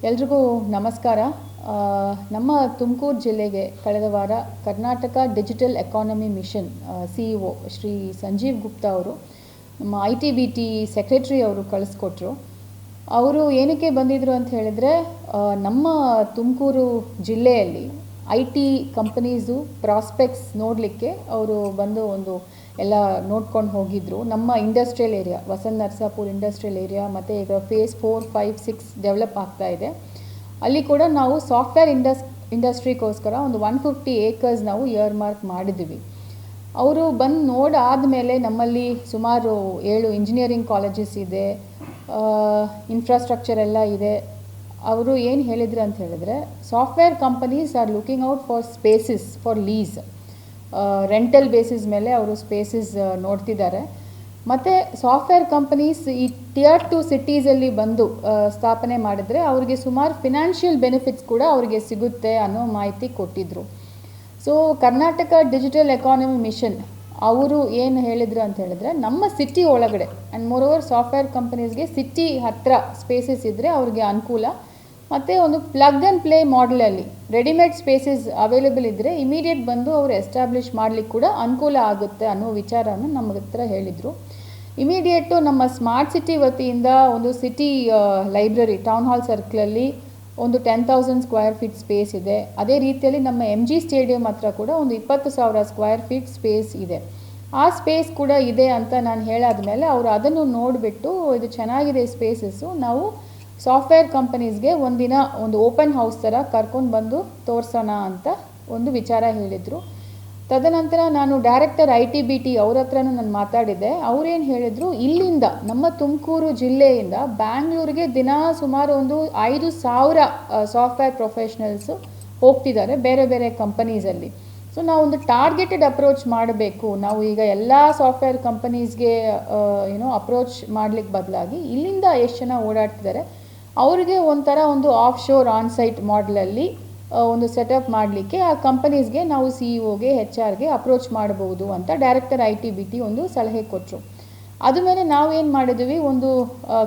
ಎಲ್ರಿಗೂ ನಮಸ್ಕಾರ. ನಮ್ಮ ತುಮಕೂರು ಜಿಲ್ಲೆಗೆ ಕಳೆದ ವಾರ Karnataka digital economy mission CEO Shri Sanjeev Gupta ಅವರು ನಮ್ಮ ITBT ಸೆಕ್ರೆಟರಿ ಅವರು ಕಳಿಸ್ಕೊಟ್ರು. ಅವರು ಏನಕ್ಕೆ ಬಂದಿದ್ರು ಅಂತ ಹೇಳಿದ್ರೆ, ನಮ್ಮ ತುಮಕೂರು ಜಿಲ್ಲೆಯಲ್ಲಿ IT ಕಂಪನೀಸು ಪ್ರಾಸ್ಪೆಕ್ಟ್ಸ್ ನೋಡಲಿಕ್ಕೆ ಅವರು ಬಂದು ಎಲ್ಲ ನೋಡ್ಕೊಂಡು ಹೋಗಿದ್ರು. ನಮ್ಮ ಇಂಡಸ್ಟ್ರಿಯಲ್ ಏರಿಯಾ ವಸಂತ ನರಸಾಪುರ ಇಂಡಸ್ಟ್ರಿಯಲ್ ಏರಿಯಾ ಮತ್ತು ಈಗ ಫೇಸ್ 4, 5, 6 ಡೆವಲಪ್ ಆಗ್ತಾ ಇದೆ. ಅಲ್ಲಿ ಕೂಡ ನಾವು ಸಾಫ್ಟ್ವೇರ್ ಇಂಡಸ್ಟ್ರಿಗೋಸ್ಕರ 150 acres ನಾವು ಇಯರ್ ಮಾರ್ಕ್ ಮಾಡಿದ್ವಿ. ಅವರು ಬಂದು ನೋಡಾದಮೇಲೆ ನಮ್ಮಲ್ಲಿ ಸುಮಾರು 7 ಇಂಜಿನಿಯರಿಂಗ್ ಕಾಲೇಜಸ್ ಇದೆ, ಇನ್ಫ್ರಾಸ್ಟ್ರಕ್ಚರ್ ಎಲ್ಲ ಇದೆ. ಅವರು ಏನು ಹೇಳಿದ್ರು ಅಂತ ಹೇಳಿದ್ರೆ, software companies are looking out for spaces for lease, rental basis ಮೇಲೆ ಅವರು ಸ್ಪೇಸಸ್ ನೋಡ್ತಿದ್ದಾರೆ. ಮತ್ತು ಸಾಫ್ಟ್ವೇರ್ ಕಂಪನೀಸ್ ಈ Tier 2 ಸಿಟೀಸಲ್ಲಿ ಬಂದು ಸ್ಥಾಪನೆ ಮಾಡಿದ್ರೆ ಅವರಿಗೆ ಸುಮಾರು ಫಿನಾನ್ಷಿಯಲ್ ಬೆನಿಫಿಟ್ಸ್ ಕೂಡ ಅವರಿಗೆ ಸಿಗುತ್ತೆ ಅನ್ನೋ ಮಾಹಿತಿ ಕೊಟ್ಟಿದ್ದರು. So Karnataka digital economy mission ಅವರು ಏನು ಹೇಳಿದ್ರು ಅಂತ ಹೇಳಿದ್ರೆ, ನಮ್ಮ ಸಿಟಿ ಒಳಗಡೆ ಆ್ಯಂಡ್ ಮೋರೋವರ್ ಸಾಫ್ಟ್ವೇರ್ ಕಂಪನೀಸ್ಗೆ ಸಿಟಿ ಹತ್ತಿರ ಸ್ಪೇಸಸ್ ಇದ್ದರೆ ಅವ್ರಿಗೆ ಅನುಕೂಲ, ಮತ್ತು ಒಂದು ಪ್ಲಗ್ ಆ್ಯಂಡ್ ಪ್ಲೇ ಮಾಡೆಲಲ್ಲಿ ರೆಡಿಮೇಡ್ ಸ್ಪೇಸಸ್ ಅವೈಲೇಬಲ್ ಇದ್ದರೆ ಇಮಿಡಿಯೇಟ್ ಬಂದು ಅವರು ಎಸ್ಟಾಬ್ಲಿಷ್ ಮಾಡಲಿಕ್ಕೆ ಕೂಡ ಅನುಕೂಲ ಆಗುತ್ತೆ ಅನ್ನೋ ವಿಚಾರವನ್ನು ನಮ್ಮ ಹತ್ರ ಹೇಳಿದರು. ಇಮಿಡಿಯೇಟು ನಮ್ಮ ಸ್ಮಾರ್ಟ್ ಸಿಟಿ ವತಿಯಿಂದ ಒಂದು ಸಿಟಿ ಲೈಬ್ರರಿ ಟೌನ್ ಹಾಲ್ ಸರ್ಕಲಲ್ಲಿ 10,000 ಸ್ಕ್ವೇರ್ ಫೀಟ್ ಸ್ಪೇಸ್ ಇದೆ. ಅದೇ ರೀತಿಯಲ್ಲಿ ನಮ್ಮ MG ಸ್ಟೇಡಿಯಂ ಹತ್ರ ಕೂಡ 20,000 ಸ್ಕ್ವೇರ್ ಫೀಟ್ ಸ್ಪೇಸ್ ಇದೆ. ಆ ಸ್ಪೇಸ್ ಕೂಡ ಇದೆ ಅಂತ ನಾನು ಹೇಳಾದ್ಮೇಲೆ ಅವರು ಅದನ್ನು ನೋಡಿಬಿಟ್ಟು ಇದು ಚೆನ್ನಾಗಿದೆ ಸ್ಪೇಸಸ್ಸು, ನಾವು ಸಾಫ್ಟ್ವೇರ್ ಕಂಪನೀಸ್ಗೆ ಒಂದಿನ ಓಪನ್ ಹೌಸ್ ಥರ ಕರ್ಕೊಂಡು ಬಂದು ತೋರಿಸೋಣ ಅಂತ ವಿಚಾರ ಹೇಳಿದರು. ತದನಂತರ ನಾನು ಡೈರೆಕ್ಟರ್ ITBT ಅವ್ರ ಹತ್ರನೂ ನಾನು ಮಾತಾಡಿದ್ದೆ. ಅವರೇನು ಹೇಳಿದರು, ಇಲ್ಲಿಂದ ನಮ್ಮ ತುಮಕೂರು ಜಿಲ್ಲೆಯಿಂದ ಬ್ಯಾಂಗ್ಳೂರಿಗೆ ದಿನ ಸುಮಾರು 5,000 ಸಾಫ್ಟ್ವೇರ್ ಪ್ರೊಫೆಷ್ನಲ್ಸು ಹೋಗ್ತಿದ್ದಾರೆ ಬೇರೆ ಬೇರೆ ಕಂಪನೀಸಲ್ಲಿ. ಸೊ ನಾವು ಟಾರ್ಗೆಟೆಡ್ ಅಪ್ರೋಚ್ ಮಾಡಬೇಕು. ನಾವು ಈಗ ಎಲ್ಲ ಸಾಫ್ಟ್ವೇರ್ ಕಂಪನೀಸ್ಗೆ ಅಪ್ರೋಚ್ ಮಾಡಲಿಕ್ಕೆ ಬದಲಾಗಿ ಇಲ್ಲಿಂದ ಎಷ್ಟು ಜನ ಓಡಾಡ್ತಿದ್ದಾರೆ ಅವ್ರಿಗೆ ಒಂಥರ ಆಫ್ ಶೋರ್ ಆನ್ಸೈಟ್ ಮಾಡಲಲ್ಲಿ ಸೆಟಪ್ ಮಾಡಲಿಕ್ಕೆ ಆ ಕಂಪನೀಸ್ಗೆ ನಾವು CEOಗೆ HRಗೆ ಅಪ್ರೋಚ್ ಮಾಡಬಹುದು ಅಂತ ಡೈರೆಕ್ಟರ್ ITBT ಸಲಹೆ ಕೊಟ್ಟರು. ಅದುಮೇಲೆ ನಾವೇನು ಮಾಡಿದ್ವಿ,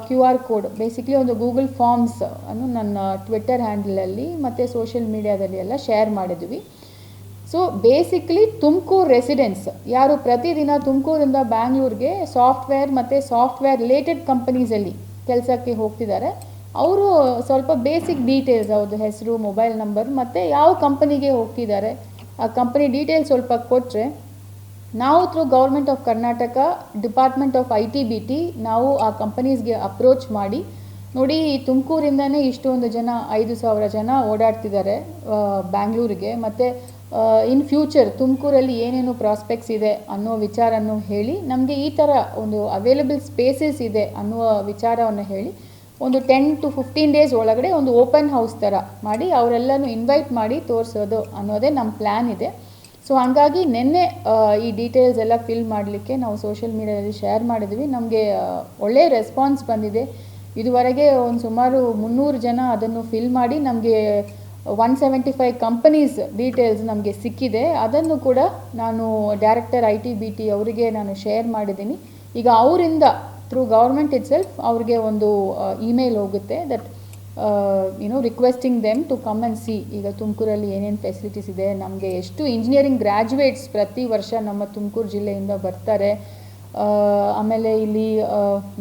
QR code basically Google forms ಅನ್ನು ನನ್ನ ಟ್ವಿಟ್ಟರ್ ಹ್ಯಾಂಡಲಲ್ಲಿ ಮತ್ತು ಸೋಷಿಯಲ್ ಮೀಡಿಯಾದಲ್ಲಿ ಎಲ್ಲ ಶೇರ್ ಮಾಡಿದ್ವಿ. ಸೊ ಬೇಸಿಕ್ಲಿ ತುಮಕೂರು ರೆಸಿಡೆಂಟ್ಸ್ ಯಾರು ಪ್ರತಿದಿನ ತುಮಕೂರಿಂದ ಬ್ಯಾಂಗ್ಳೂರಿಗೆ ಸಾಫ್ಟ್ವೇರ್ ಮತ್ತು ಸಾಫ್ಟ್ವೇರ್ ರಿಲೇಟೆಡ್ ಕಂಪನೀಸಲ್ಲಿ ಕೆಲಸಕ್ಕೆ ಹೋಗ್ತಿದ್ದಾರೆ, ಅವರು ಸ್ವಲ್ಪ ಬೇಸಿಕ್ ಡೀಟೇಲ್ಸ್, ಅವ್ರದ್ದು ಹೆಸರು, ಮೊಬೈಲ್ ನಂಬರ್ ಮತ್ತು ಯಾವ ಕಂಪನಿಗೆ ಹೋಗ್ತಿದ್ದಾರೆ ಆ ಕಂಪನಿ ಡೀಟೇಲ್ಸ್ ಸ್ವಲ್ಪ ಕೊಟ್ಟರೆ ನಾವು through government of Karnataka department of ITBT ನಾವು ಆ ಕಂಪನೀಸ್ಗೆ ಅಪ್ರೋಚ್ ಮಾಡಿ, ನೋಡಿ ತುಮಕೂರಿಂದನೇ ಇಷ್ಟೊಂದು ಜನ 5,000 ಜನ ಓಡಾಡ್ತಿದ್ದಾರೆ ಬ್ಯಾಂಗ್ಳೂರಿಗೆ, ಮತ್ತು ಇನ್ ಫ್ಯೂಚರ್ ತುಮಕೂರಲ್ಲಿ ಏನೇನು ಪ್ರಾಸ್ಪೆಕ್ಟ್ಸ್ ಇದೆ ಅನ್ನೋ ವಿಚಾರವನ್ನು ಹೇಳಿ, ನಮಗೆ ಈ ಥರ ಅವೈಲೇಬಲ್ ಸ್ಪೇಸಸ್ ಇದೆ ಅನ್ನುವ ವಿಚಾರವನ್ನು ಹೇಳಿ 10 to 15 ಡೇಸ್ ಒಳಗಡೆ ಓಪನ್ ಹೌಸ್ ಥರ ಮಾಡಿ ಅವರೆಲ್ಲನೂ ಇನ್ವೈಟ್ ಮಾಡಿ ತೋರಿಸೋದು ಅನ್ನೋದೇ ನಮ್ಮ ಪ್ಲ್ಯಾನ್ ಇದೆ. ಸೊ ಹಂಗಾಗಿ ನಿನ್ನೆ ಈ ಡೀಟೇಲ್ಸ್ ಎಲ್ಲ ಫಿಲ್ ಮಾಡಲಿಕ್ಕೆ ನಾವು ಸೋಷಿಯಲ್ ಮೀಡಿಯಾದಲ್ಲಿ ಶೇರ್ ಮಾಡಿದ್ವಿ. ನಮಗೆ ಒಳ್ಳೆಯ ರೆಸ್ಪಾನ್ಸ್ ಬಂದಿದೆ. ಇದುವರೆಗೆ ಸುಮಾರು 300 ಜನ ಅದನ್ನು ಫಿಲ್ ಮಾಡಿ ನಮಗೆ 175 ಕಂಪನೀಸ್ ಡೀಟೇಲ್ಸ್ ನಮಗೆ ಸಿಕ್ಕಿದೆ. ಅದನ್ನು ಕೂಡ ನಾನು ಡೈರೆಕ್ಟರ್ ITBT ಅವರಿಗೆ ನಾನು ಶೇರ್ ಮಾಡಿದ್ದೀನಿ. ಈಗ ಅವರಿಂದ ಥ್ರೂ ಗೌರ್ಮೆಂಟ್ ಇಟ್ಸೆಲ್ಫ್ ಅವ್ರಿಗೆ ಇಮೇಲ್ ಹೋಗುತ್ತೆ that requesting them to come and see ಈಗ ತುಮಕೂರಲ್ಲಿ ಏನೇನು ಫೆಸಿಲಿಟೀಸ್ ಇದೆ, ನಮಗೆ ಎಷ್ಟು ಇಂಜಿನಿಯರಿಂಗ್ ಗ್ರ್ಯಾಜುಯೇಟ್ಸ್ ಪ್ರತಿ ವರ್ಷ ನಮ್ಮ ತುಮಕೂರು ಜಿಲ್ಲೆಯಿಂದ ಬರ್ತಾರೆ, ಆಮೇಲೆ ಇಲ್ಲಿ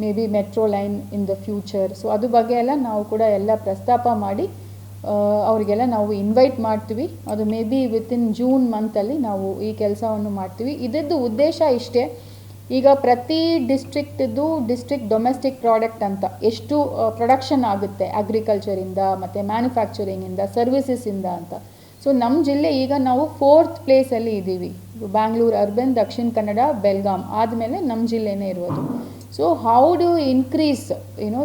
may be metro line in the future. So ಅದ್ರ ಬಗ್ಗೆ ಎಲ್ಲ ನಾವು ಕೂಡ ಎಲ್ಲ ಪ್ರಸ್ತಾಪ ಮಾಡಿ ಅವರಿಗೆಲ್ಲ ನಾವು ಇನ್ವೈಟ್ ಮಾಡ್ತೀವಿ. ಅದು ಮೇ ಬಿ ವಿತಿನ್ ಜೂನ್ ಮಂತಲ್ಲಿ ನಾವು ಈ ಕೆಲಸವನ್ನು ಮಾಡ್ತೀವಿ. ಇದರದ್ದು ಉದ್ದೇಶ ಇಷ್ಟೇ, ಈಗ ಪ್ರತಿ ಡಿಸ್ಟ್ರಿಕ್ಟ್ ಡೊಮೆಸ್ಟಿಕ್ ಪ್ರಾಡಕ್ಟ್ ಅಂತ ಎಷ್ಟು ಪ್ರೊಡಕ್ಷನ್ ಆಗುತ್ತೆ ಅಗ್ರಿಕಲ್ಚರಿಂದ ಮತ್ತು ಮ್ಯಾನುಫ್ಯಾಕ್ಚರಿಂಗಿಂದ ಸರ್ವಿಸಸ್ಸಿಂದ ಅಂತ. ಸೊ ನಮ್ಮ ಜಿಲ್ಲೆ ಈಗ ನಾವು 4th ಪ್ಲೇಸಲ್ಲಿ ಇದ್ದೀವಿ. ಬ್ಯಾಂಗ್ಳೂರು ಅರ್ಬನ್, ದಕ್ಷಿಣ ಕನ್ನಡ, ಬೆಲ್ಗಾಂ ಆದಮೇಲೆ ನಮ್ಮ ಜಿಲ್ಲೆನೇ ಇರೋದು. So how do increase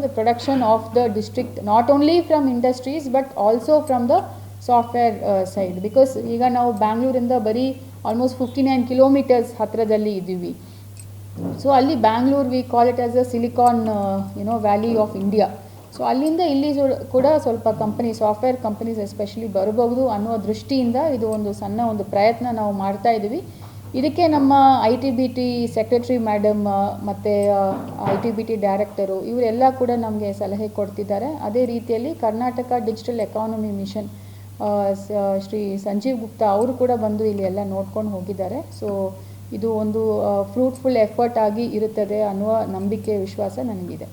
the production of the district, not only from industries but also from the software side, because ಈಗ ನಾವು ಬ್ಯಾಂಗ್ಳೂರಿಂದ ಬರೀ ಆಲ್ಮೋಸ್ಟ್ 59 ಕಿಲೋಮೀಟರ್ಸ್ ಹತ್ತಿರದಲ್ಲಿ ಇದ್ದೀವಿ. ಸೊ ಅಲ್ಲಿ Bangalore we call it as a silicon valley of India. So ಅಲ್ಲಿಂದ ಇಲ್ಲಿ ಕೂಡ ಸ್ವಲ್ಪ ಸಾಫ್ಟ್ವೇರ್ ಕಂಪನೀಸ್ ಎಸ್ಪೆಷಲಿ ಬರಬಹುದು ಅನ್ನೋ ದೃಷ್ಟಿಯಿಂದ ಇದು ಸಣ್ಣ ಪ್ರಯತ್ನ ನಾವು ಮಾಡ್ತಾ ಇದ್ದೀವಿ. ಇದಕ್ಕೆ ನಮ್ಮ ITBT ಸೆಕ್ರೆಟರಿ ಮೇಡಮ್ ಮತ್ತು ITBT ಡೈರೆಕ್ಟರು ಇವರೆಲ್ಲ ಕೂಡ ನಮಗೆ ಸಲಹೆ ಕೊಡ್ತಿದ್ದಾರೆ. ಅದೇ ರೀತಿಯಲ್ಲಿ Karnataka digital economy mission Shri Sanjeev Gupta ಅವರು ಕೂಡ ಬಂದು ಇಲ್ಲಿ ಎಲ್ಲ ನೋಡ್ಕೊಂಡು ಹೋಗಿದ್ದಾರೆ. ಸೊ ಇದು ಒಂದು ಫ್ರೂಟ್ಫುಲ್ ಎಫರ್ಟ್ ಆಗಿ ಇರುತ್ತದೆ ಅನ್ನುವ ನಂಬಿಕೆ ವಿಶ್ವಾಸ ನನಗಿದೆ.